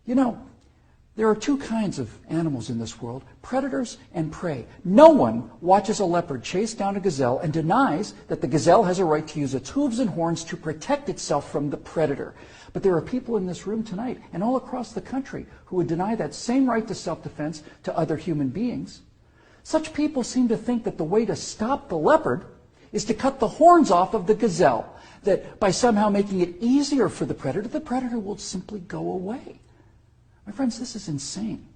You know, there are two kinds of animals in this world, predators and prey. No one watches a leopard chase down a gazelle and denies that the gazelle has a right to use its hooves and horns to protect itself from the predator. But there are people in this room tonight and all across the country who would deny that same right to self-defense to other human beings. Such people seem to think that the way to stop the leopard is to cut the horns off of the gazelle, that by somehow making it easier for the predator will simply go away. My friends, this is insane.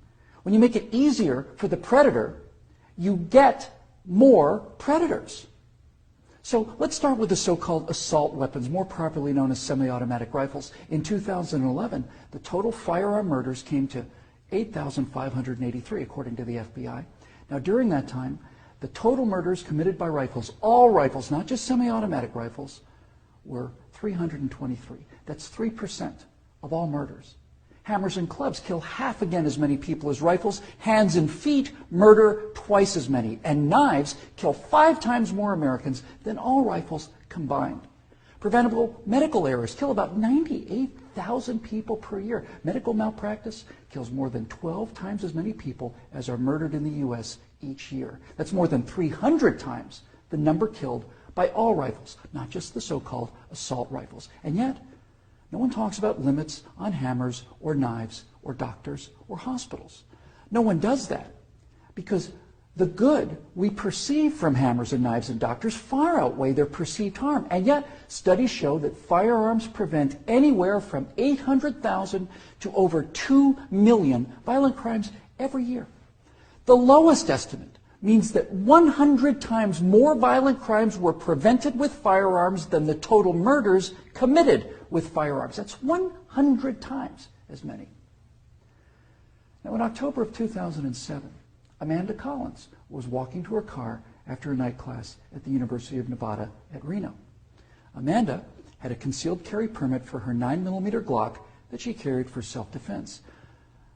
When you make it easier for the predator, you get more predators. So let's start with the so-called assault weapons, more properly known as semi-automatic rifles. In 2011, the total firearm murders came to 8,583, according to the FBI. Now, during that time, the total murders committed by rifles, all rifles, not just semi-automatic rifles, were 323. That's 3% of all murders. Hammers and clubs kill half again as many people as rifles. Hands and feet murder twice as many. And knives kill 5 times more Americans than all rifles combined. Preventable medical errors kill about 98,000 people per year. Medical malpractice kills more than 12 times as many people as are murdered in the U.S. each year. That's more than 300 times the number killed by all rifles, not just the so-called assault rifles. And yet, no one talks about limits on hammers or knives or doctors or hospitals. No one does that because the good we perceive from hammers and knives and doctors far outweigh their perceived harm. And yet, studies show that firearms prevent anywhere from 800,000 to over 2 million violent crimes every year. The lowest estimate means that 100 times more violent crimes were prevented with firearms than the total murders committed with firearms. That's 100 times as many. Now, in October of 2007, Amanda Collins was walking to her car after a night class at the University of Nevada at Reno. Amanda had a concealed carry permit for her 9mm Glock that she carried for self-defense.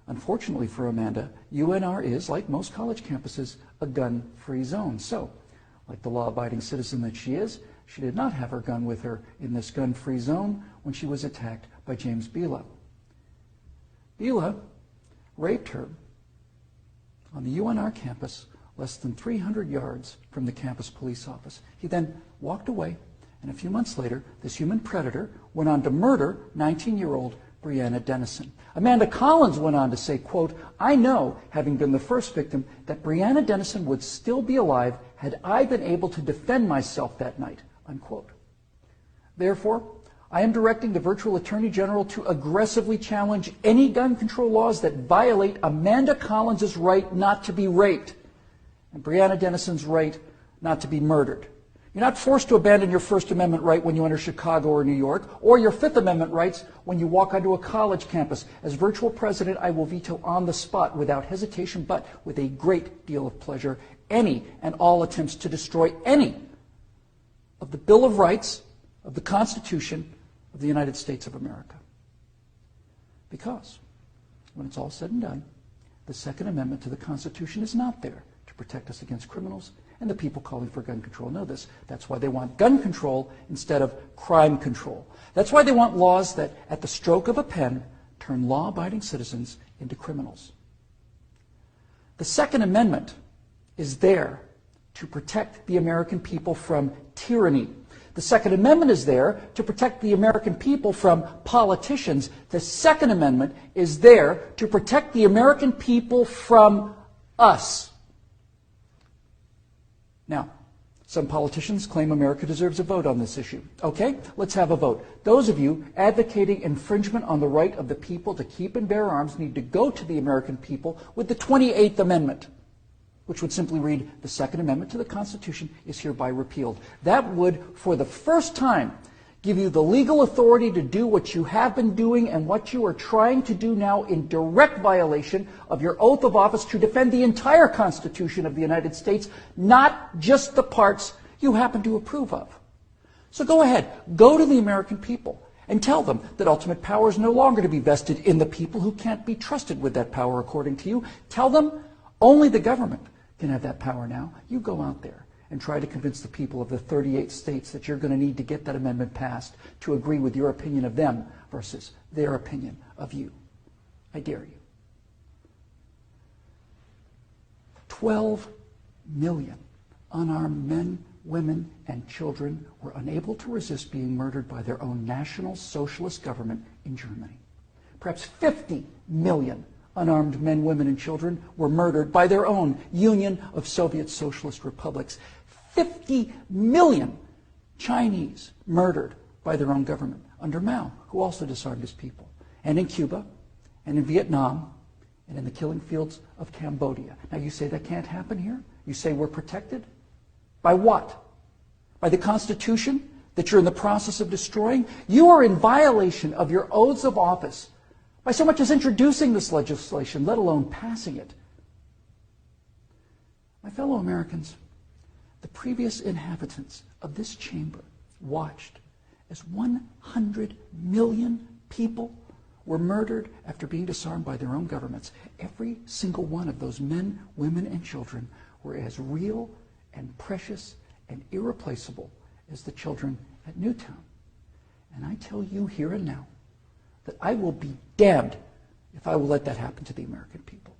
Unfortunately for Amanda, UNR is, like most college campuses, a gun-free zone. So, like the law-abiding citizen that she is, she did not have her gun with her in this gun-free zone when she was attacked by James Bila. Bila raped her on the UNR campus less than 300 yards from the campus police office. He then walked away, and a few months later, this human predator went on to murder 19-year-old Breonna Dennison. Amanda Collins went on to say, quote, "I know, having been the first victim, that Breonna Dennison would still be alive had I been able to defend myself that night," unquote. Therefore, I am directing the virtual Attorney General to aggressively challenge any gun control laws that violate Amanda Collins' right not to be raped and Breonna Dennison's right not to be murdered. You're not forced to abandon your First Amendment right when you enter Chicago or New York, or your Fifth Amendment rights when you walk onto a college campus. As virtual president, I will veto on the spot, without hesitation, but with a great deal of pleasure, any and all attempts to destroy any of the Bill of Rights, of the Constitution of the United States of America. Because, when it's all said and done, the Second Amendment to the Constitution is not there to protect us against criminals, and the people calling for gun control know this. That's why they want gun control instead of crime control. That's why they want laws that, at the stroke of a pen, turn law-abiding citizens into criminals. The Second Amendment is there to protect the American people from tyranny. The Second Amendment is there to protect the American people from politicians. The Second Amendment is there to protect the American people from us. Now, some politicians claim America deserves a vote on this issue. Okay, let's have a vote. Those of you advocating infringement on the right of the people to keep and bear arms need to go to the American people with the 28th Amendment, which would simply read, "The Second Amendment to the Constitution is hereby repealed." That would, for the first time, give you the legal authority to do what you have been doing and what you are trying to do now in direct violation of your oath of office to defend the entire Constitution of the United States, not just the parts you happen to approve of. So go ahead, go to the American people and tell them that ultimate power is no longer to be vested in the people who can't be trusted with that power according to you. Tell them only the government can have that power now. You go out there and try to convince the people of the 38 states that you're going to need to get that amendment passed to agree with your opinion of them versus their opinion of you. I dare you. 12 million unarmed men, women, and children were unable to resist being murdered by their own National Socialist government in Germany. Perhaps 50 million unarmed men, women, and children were murdered by their own Union of Soviet Socialist Republics. 50 million Chinese murdered by their own government under Mao, who also disarmed his people. And in Cuba, and in Vietnam, and in the killing fields of Cambodia. Now you say that can't happen here? You say we're protected? By what? By the Constitution that you're in the process of destroying? You are in violation of your oaths of office by so much as introducing this legislation, let alone passing it. My fellow Americans, the previous inhabitants of this chamber watched as 100 million people were murdered after being disarmed by their own governments. Every single one of those men, women, and children were as real and precious and irreplaceable as the children at Newtown. And I tell you here and now that I will be damned if I will let that happen to the American people.